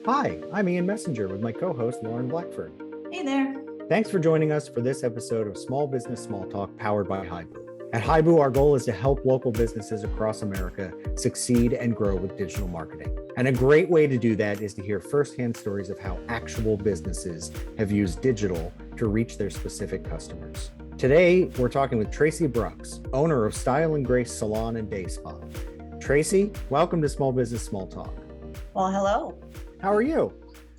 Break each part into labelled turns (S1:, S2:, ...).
S1: Hi, I'm Ian Messenger with my co-host Lauren Blackford.
S2: Hey there.
S1: Thanks for joining us for this episode of Small Business Small Talk powered by Hibu. At Hibu, our goal is to help local businesses across America succeed and grow with digital marketing. And a great way to do that is to hear firsthand stories of how actual businesses have used digital to reach their specific customers. Today, we're talking with Tracy Brucks, owner of Style and Grace Salon and Day Spa. Tracy, welcome to Small Business Small Talk.
S2: Well, hello.
S1: How are you?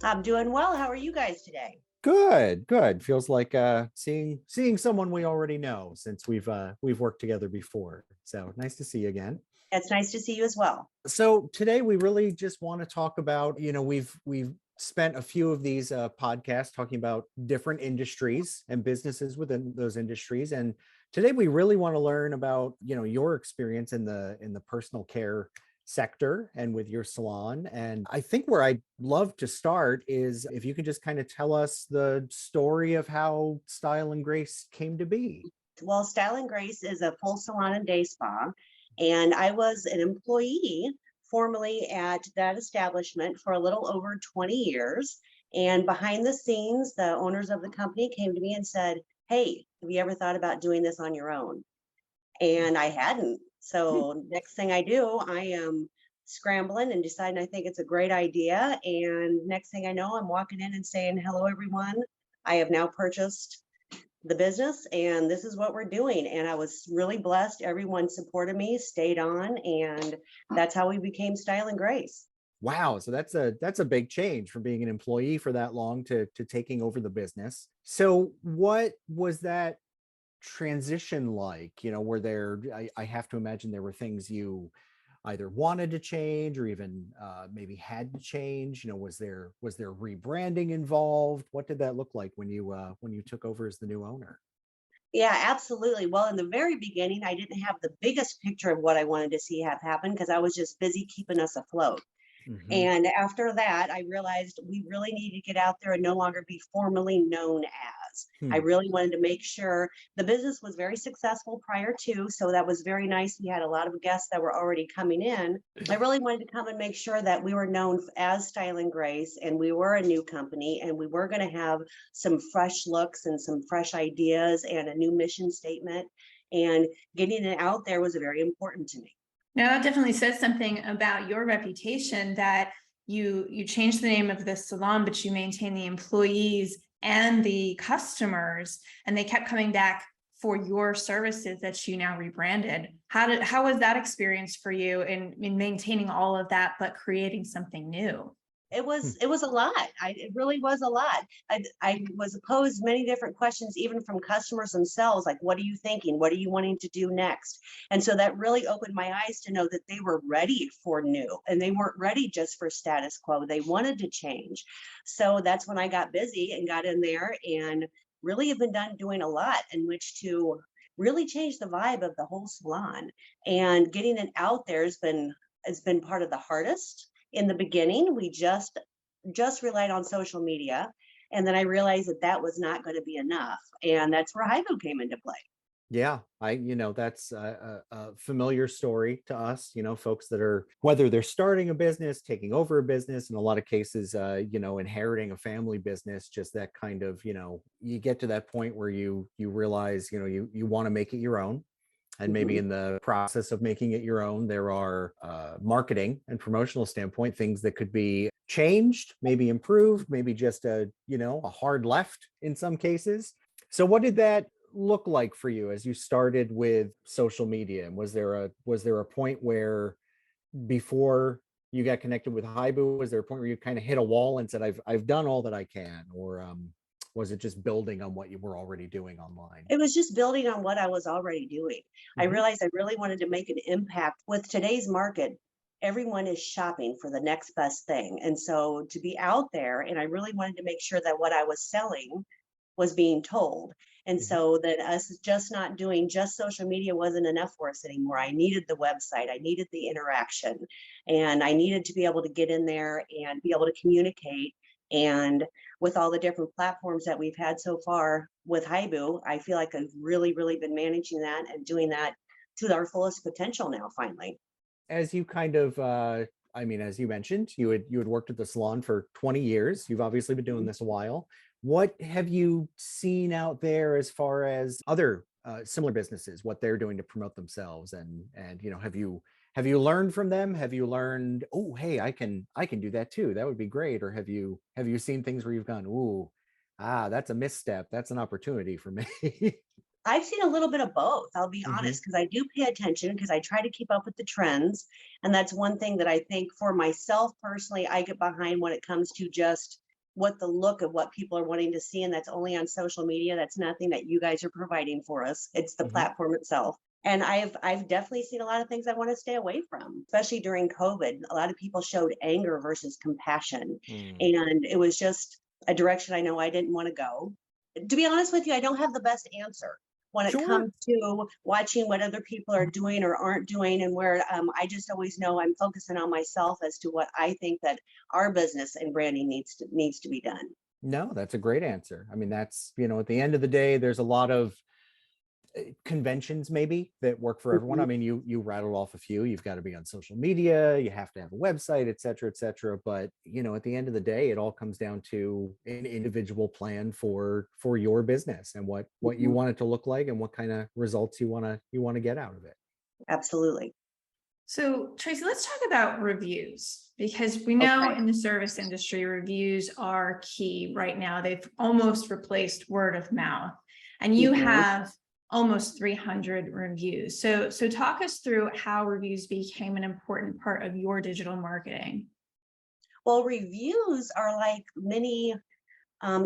S2: I'm doing well. How are you guys today?
S1: Good. Feels like seeing someone we already know since we've worked together before. So nice to see you again.
S2: It's nice to see you as well.
S1: So today we really just want to talk about, we've spent a few of these podcasts talking about different industries and businesses within those industries, and today we really want to learn about, your experience in the personal care sector and with your salon. And I think where I'd love to start is if you could just kind of tell us the story of how Style and Grace came to be.
S2: Well, Style and Grace is a full salon and day spa, and I was an employee formerly at that establishment for a little over 20 years. And behind the scenes, the owners of the company came to me and said, "Hey, have you ever thought about doing this on your own?" And I hadn't. So next thing I do, I am scrambling and deciding I think it's a great idea. And next thing I know, I'm walking in and saying, "Hello, everyone. I have now purchased the business and this is what we're doing." And I was really blessed. Everyone supported me, stayed on, and that's how we became Style and Grace.
S1: Wow, so that's a big change from being an employee for that long to taking over the business. So what was that transition like? Were there, I have to imagine there were things you either wanted to change or even maybe had to change. Was there rebranding involved? What did that look like when you took over as the new owner?
S2: Yeah, absolutely. Well, in the very beginning, I didn't have the biggest picture of what I wanted to see have happen because I was just busy keeping us afloat.
S1: Hmm.
S2: And after that, I realized we really need to get out there and no longer be formally known as. I
S1: Hmm.
S2: really wanted to make sure the business was very successful prior to, so that was very nice. We had a lot of guests that were already coming in. I really wanted to come and make sure that we were known as Style and Grace, and we were a new company, and we were going to have some fresh looks and some fresh ideas and a new mission statement. And getting it out there was very important to me.
S3: Now that definitely says something about your reputation that you changed the name of the salon, but you maintain the employees and the customers, and they kept coming back for your services that you now rebranded. How was that experience for you in maintaining all of that, but creating something new?
S2: It was a lot. It really was a lot. I was posed many different questions, even from customers themselves, like, "What are you thinking? What are you wanting to do next?" And so that really opened my eyes to know that they were ready for new, and they weren't ready just for status quo. They wanted to change. So that's when I got busy and got in there and really have been done doing a lot in which to really change the vibe of the whole salon. And getting it out there has been part of the hardest. In the beginning, we just relied on social media, and then I realized that that was not going to be enough, and that's where Hibu came into play.
S1: Yeah, that's a familiar story to us, folks that are, whether they're starting a business, taking over a business, in a lot of cases, inheriting a family business, just that kind of, you get to that point where you realize, you want to make it your own. And maybe
S2: Mhm.
S1: in the process of making it your own, there are marketing and promotional standpoint things that could be changed, maybe improved, maybe just a hard left in some cases. So what did that look like for you as you started with social media? And was there a point where before you got connected with Hibu, was there a point where you kind of hit a wall and said, I've done all that I can, or was it just building on what you were already doing online?
S2: It was just building on what I was already doing. I
S1: Hmm.
S2: realized I really wanted to make an impact. With today's market, everyone is shopping for the next best thing, and so to be out there, and I really wanted to make sure that what I was selling was being told. And
S1: Hmm.
S2: so that us just not doing just social media wasn't enough for us anymore. I needed the website, I needed the interaction, and I needed to be able to get in there and be able to communicate. And with all the different platforms that we've had so far with Hibu, I feel like I've really, really been managing that and doing that to our fullest potential now, finally.
S1: As you kind of I mean, as you mentioned, you had worked at the salon for 20 years. You've obviously been doing this a while. What have you seen out there as far as other similar businesses, what they're doing to promote themselves, and have you learned from them? Have you learned, oh, hey, I can do that too. That would be great. Or have you seen things where you've gone, ooh, that's a misstep. That's an opportunity for me.
S2: I've seen a little bit of both. I'll be
S1: Hmm.
S2: honest, because I do pay attention because I try to keep up with the trends. And that's one thing that I think for myself personally, I get behind when it comes to just what the look of what people are wanting to see. And that's only on social media. That's nothing that you guys are providing for us. It's the
S1: Hmm.
S2: platform itself. And I've definitely seen a lot of things I want to stay away from, especially during COVID. A lot of people showed anger versus compassion.
S1: Mm.
S2: And it was just a direction I know I didn't want to go. To be honest with you, I don't have the best answer when it
S1: Sure.
S2: comes to watching what other people are doing or aren't doing, and where I just always know I'm focusing on myself as to what I think that our business and branding needs to be done.
S1: No, that's a great answer. I mean, that's, at the end of the day, there's a lot of conventions maybe that work for everyone. I
S2: Mhm.
S1: mean, you rattled off a few. You've got to be on social media, you have to have a website, et cetera, et cetera. But at the end of the day, it all comes down to an individual plan for your business and what you
S2: Mhm.
S1: want it to look like and what kind of results you want to get out of it.
S2: Absolutely.
S3: So, Tracy, let's talk about reviews because we know
S2: Okay.
S3: in the service industry, reviews are key right now. They've almost replaced word of mouth, and you
S2: Mhm.
S3: have almost 300 reviews. So talk us through how reviews became an important part of your digital marketing.
S2: Well, reviews are like many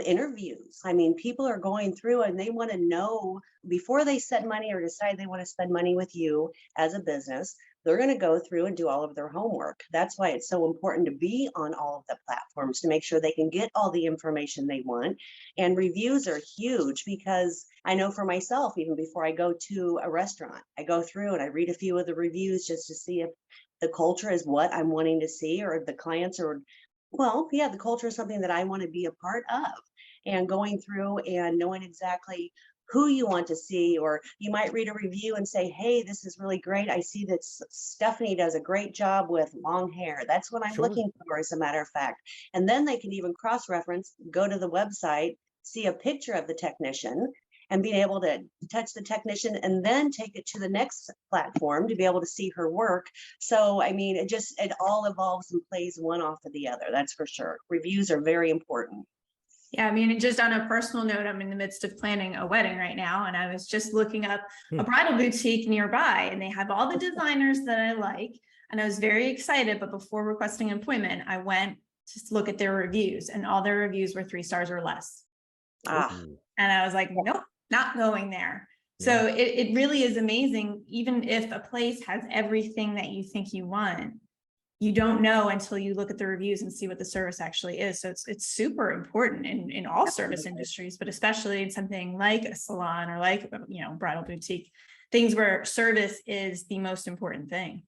S2: interviews. I mean, people are going through and they want to know before they spend money or decide they want to spend money with you as a business. They're going to go through and do all of their homework. That's why it's so important to be on all of the platforms to make sure they can get all the information they want. And reviews are huge because I know for myself, even before I go to a restaurant, I go through and I read a few of the reviews just to see if the culture is what I'm wanting to see, or if the clients are, well, yeah, the culture is something that I want to be a part of. And going through and knowing exactly who you want to see, or you might read a review and say, hey, this is really great. I see that Stephanie does a great job with long hair. That's what I'm
S1: Sure.
S2: looking for, as a matter of fact. And then they can even cross reference, go to the website, see a picture of the technician, and being able to touch the technician and then take it to the next platform to be able to see her work. So, I mean, it all evolves and plays one off of the other. That's for sure. Reviews are very important.
S3: Yeah, I mean, just on a personal note, I'm in the midst of planning a wedding right now, and I was just looking up a
S1: Hmm.
S3: bridal boutique nearby, and they have all the designers that I like, and I was very excited. But before requesting an appointment, I went to look at their reviews, and all their reviews were 3 stars or less.
S2: Ah,
S1: Oh,
S3: And I was like, nope, not going there.
S1: yeah.
S3: So it really is amazing. Even if a place has everything that you think you want, you don't know until you look at the reviews and see what the service actually is. So it's super important in all service
S2: absolutely.
S3: industries, but especially in something like a salon or like, bridal boutique, things where service is the most important thing.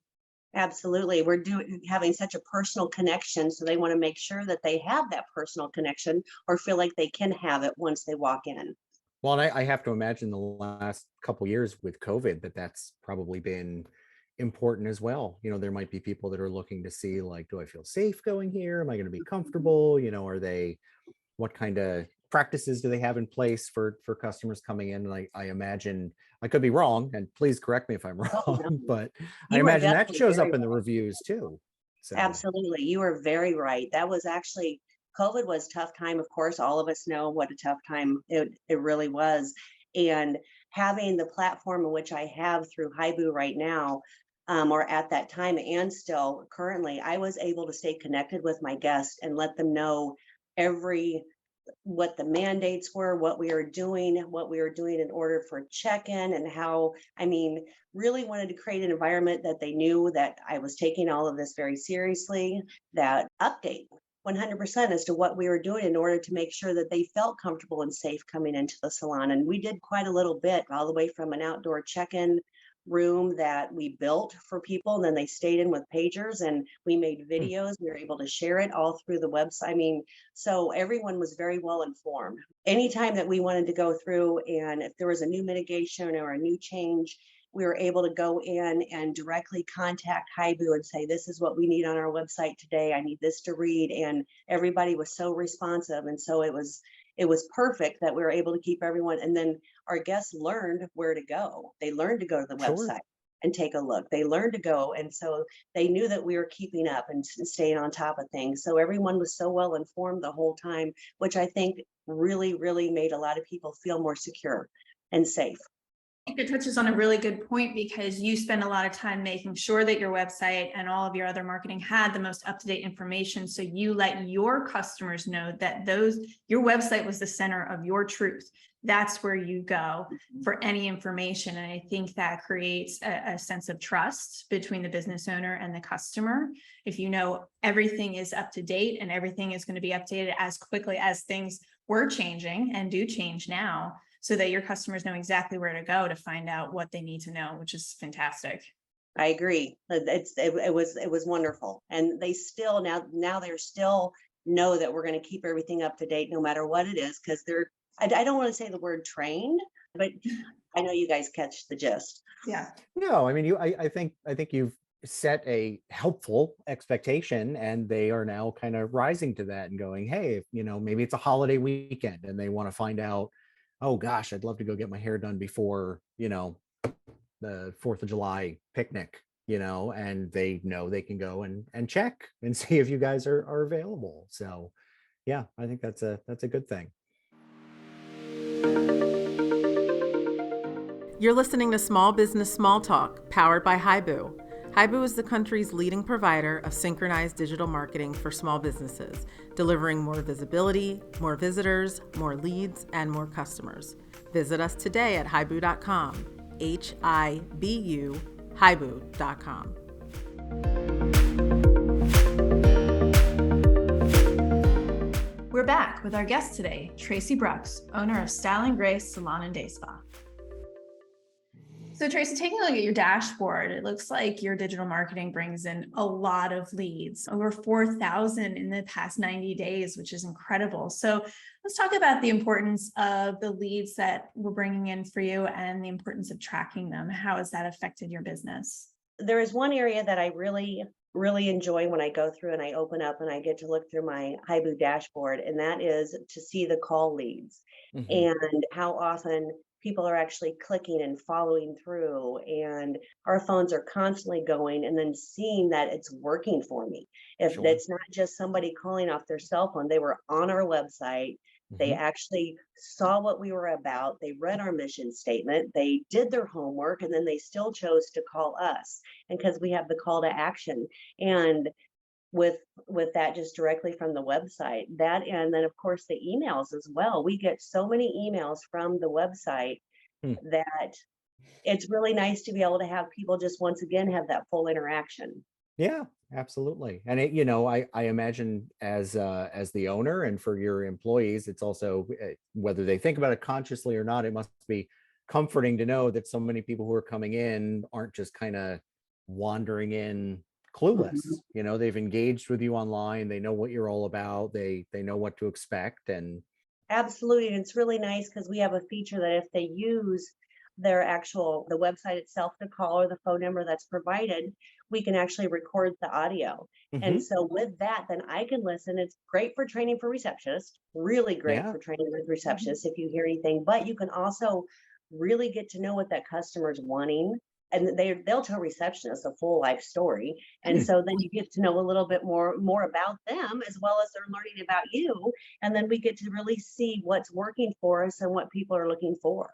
S2: Absolutely. We're doing having such a personal connection. So they want to make sure that they have that personal connection or feel like they can have it once they walk in.
S1: Well, and I have to imagine the last couple years with COVID that's probably been important as well. There might be people that are looking to see, like, do I feel safe going here? Am I going to be comfortable? Are they, what kind of practices do they have in place for customers coming in? And I imagine, I could be wrong, and please correct me if I'm
S2: Oh,
S1: wrong,
S2: no.
S1: but I
S2: You are
S1: imagine that
S2: definitely
S1: shows
S2: very
S1: up in the
S2: right.
S1: reviews too. So,
S2: Absolutely. You are very right. That was actually, COVID was a tough time. Of course, all of us know what a tough time it really was. And having the platform in which I have through Hibu right now, or at that time and still currently, I was able to stay connected with my guests and let them know every what the mandates were, what we were doing in order for check-in, and how, I mean, really wanted to create an environment that they knew that I was taking all of this very seriously, that update 100% as to what we were doing in order to make sure that they felt comfortable and safe coming into the salon. And we did quite a little bit, all the way from an outdoor check-in room that we built for people, and then they stayed in with pagers, and we made
S1: hmm,
S2: videos. We were able to share it all through the website. I mean, so everyone was very well informed. Anytime that we wanted to go through, and if there was a new mitigation or a new change we were able to go in and directly contact Hibu and say, this is what we need on our website today. I need this to read. And everybody was so responsive. And so it was perfect that we were able to keep everyone. And then our guests learned where to go. They learned to go to the
S1: Sure.
S2: website and take a look. They learned to go. And so they knew that we were keeping up and staying on top of things. So everyone was so well informed the whole time, which I think really, really made a lot of people feel more secure and safe.
S3: I think it touches on a really good point, because you spend a lot of time making sure that your website and all of your other marketing had the most up-to-date information. So you let your customers know that your website was the center of your truth. That's where you go for any information. And I think that creates a sense of trust between the business owner and the customer. If you know everything is up to date and everything is going to be updated as quickly as things were changing and do change now, so that your customers know exactly where to go to find out what they need to know, which is fantastic.
S2: I agree. It was wonderful. And they still now they're still know that we're going to keep everything up to date no matter what it is, because I don't want to say the word trained, but I know you guys catch the gist.
S3: Yeah.
S1: No, I mean, I think you've set a helpful expectation, and they are now kind of rising to that and going, hey, maybe it's a holiday weekend and they want to find out, oh gosh, I'd love to go get my hair done before, the 4th of July picnic, and they know they can go and check and see if you guys are available. So yeah, I think that's a good thing.
S4: You're listening to Small Business Small Talk, powered by Hibu. Hibu is the country's leading provider of synchronized digital marketing for small businesses, delivering more visibility, more visitors, more leads, and more customers. Visit us today at hibu.com, Hibu, hibu.com.
S3: We're back with our guest today, Tracy Brucks, owner of Style and Grace Salon and Day Spa. So Tracy, taking a look at your dashboard, it looks like your digital marketing brings in a lot of leads, over 4,000 in the past 90 days, which is incredible. So let's talk about the importance of the leads that we're bringing in for you and the importance of tracking them. How has that affected your business?
S2: There is one area that I really enjoy when I go through and I open up and I get to look through my Hibu dashboard, and that is to see the call leads and how often people are actually clicking and following through, and our phones are constantly going, and then seeing that it's working for me. If
S1: Sure.
S2: it's not just somebody calling off their cell phone, they were on our website. They actually saw what we were about. They read our mission statement. They did their homework, and then they still chose to call us. And because we have the call to action, and with that just directly from the website, that, and then of course the emails as well. We get so many emails from the website that it's really nice to be able to have people just once again have that full interaction.
S1: Yeah, absolutely. And I imagine as the owner and for your employees, it's also whether they think about it consciously or not, it must be comforting to know that so many people who are coming in aren't just kind of wandering in clueless. They've engaged with you online. They know what you're all about. They know what to expect. And
S2: Absolutely. And it's really nice because we have a feature that if they use the website itself to call or the phone number that's provided, we can actually record the audio. And so with that, then I can listen. It's great for training for receptionists, really great for training with receptionists if you hear anything, but you can also really get to know what that customer's wanting. And they'll tell receptionists a full life story. And so then you get to know a little bit more about them, as well as they're learning about you. And then we get to really see what's working for us and what people are looking for.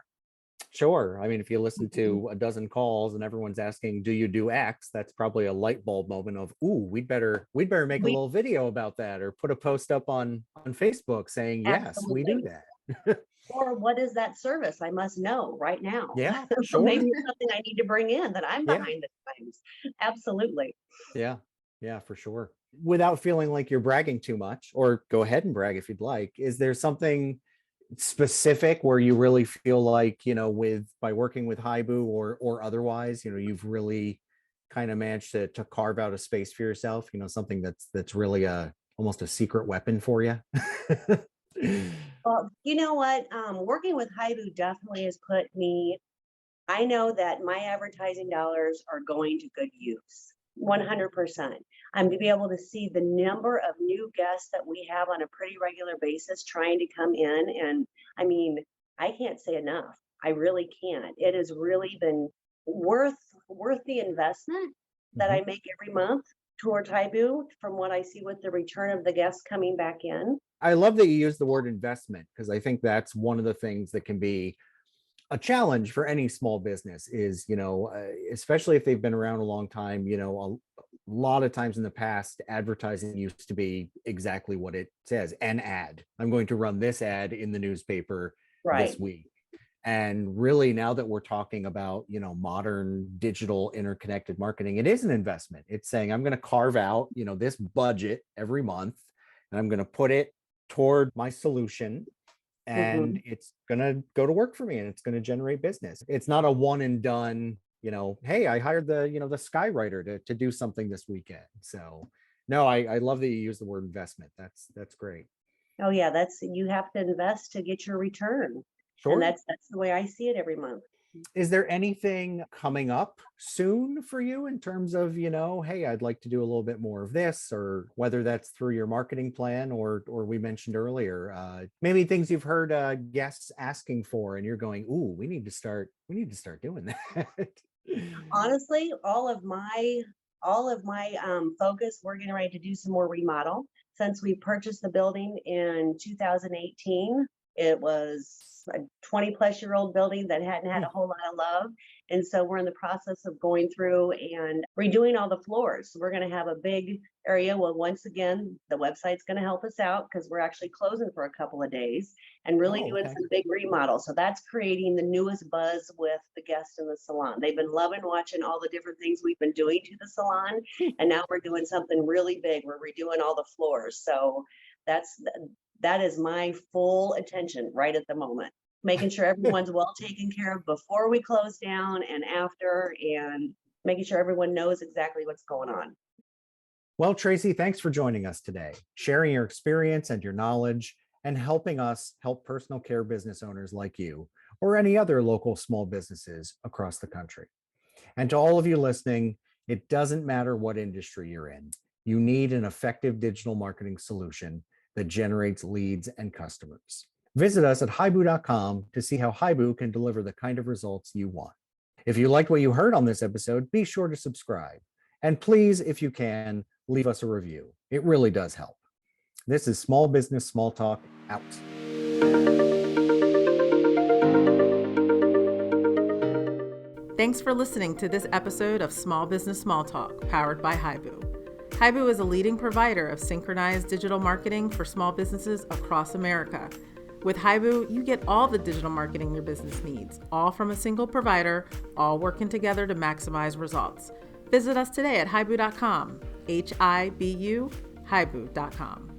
S1: Sure. I mean, if you listen to a dozen calls and everyone's asking, do you do X? That's probably a light bulb moment of, ooh, we'd better make a little video about that, or put a post up on Facebook saying, yes, we do that.
S2: Or what is that service? I must know right now.
S1: Yeah,
S2: So
S1: sure.
S2: maybe it's something I need to bring in that I'm
S1: Yeah.
S2: behind the times. Absolutely.
S1: Yeah, for sure. Without feeling like you're bragging too much, or go ahead and brag if you'd like, is there something specific where you really feel like, by working with Hibu or otherwise, you've really kind of managed to carve out a space for yourself, something that's really almost a secret weapon for you?
S2: Well, you know what? Working with Hibu definitely has put me I know that my advertising dollars are going to good use. 100%. I'm to be able to see the number of new guests that we have on a pretty regular basis trying to come in. And I mean, I can't say enough. I really can't. It has really been worth the investment that
S1: Mhm.
S2: I make every month toward Hibu from what I see with the return of the guests coming back in.
S1: I love that you use the word investment because I think that's one of the things that can be a challenge for any small business is, especially if they've been around a long time, a lot of times in the past, advertising used to be exactly what it says, an ad. I'm going to run this ad in the newspaper
S2: Right.
S1: this week. And really now that we're talking about, modern digital interconnected marketing, it is an investment. It's saying I'm going to carve out, this budget every month and I'm going to put it toward my solution and
S2: Mhm.
S1: it's going to go to work for me and it's going to generate business. It's not a one and done, hey, I hired the skywriter to do something this weekend. So no, I love that you use the word investment. That's great.
S2: Oh yeah, you have to invest to get your return. And
S1: Sure.
S2: that's the way I see it every month.
S1: Is there anything coming up soon for you in terms of, hey, I'd like to do a little bit more of this, or whether that's through your marketing plan or we mentioned earlier, maybe things you've heard guests asking for and you're going, ooh, we need to start doing that.
S2: Honestly, all of my focus, we're getting ready to do some more remodel. Since we purchased the building in 2018, it was a 20-plus-year-old building that hadn't had a whole lot of love. And so we're in the process of going through and redoing all the floors. So we're going to have a big area. Well, once again, the website's going to help us out because we're actually closing for a couple of days and really
S1: Oh,
S2: doing
S1: okay.
S2: some big remodels. So that's creating the newest buzz with the guests in the salon. They've been loving watching all the different things we've been doing to the salon. And now we're doing something really big. We're redoing all the floors. So that's that is my full attention right at the moment. Making sure everyone's well taken care of before we close down and after, and making sure everyone knows exactly what's going on.
S1: Well, Tracy, thanks for joining us today, sharing your experience and your knowledge, and helping us help personal care business owners like you or any other local small businesses across the country. And to all of you listening, it doesn't matter what industry you're in, you need an effective digital marketing solution that generates leads and customers. Visit us at hibu.com to see how Hibu can deliver the kind of results you want. If you liked what you heard on this episode, be sure to subscribe. And please, if you can, leave us a review. It really does help. This is Small Business Small Talk out.
S4: Thanks for listening to this episode of Small Business Small Talk, powered by Hibu. Hibu is a leading provider of synchronized digital marketing for small businesses across America. With Hibu, you get all the digital marketing your business needs, all from a single provider, all working together to maximize results. Visit us today at hibu.com, Hibu, hibu.com.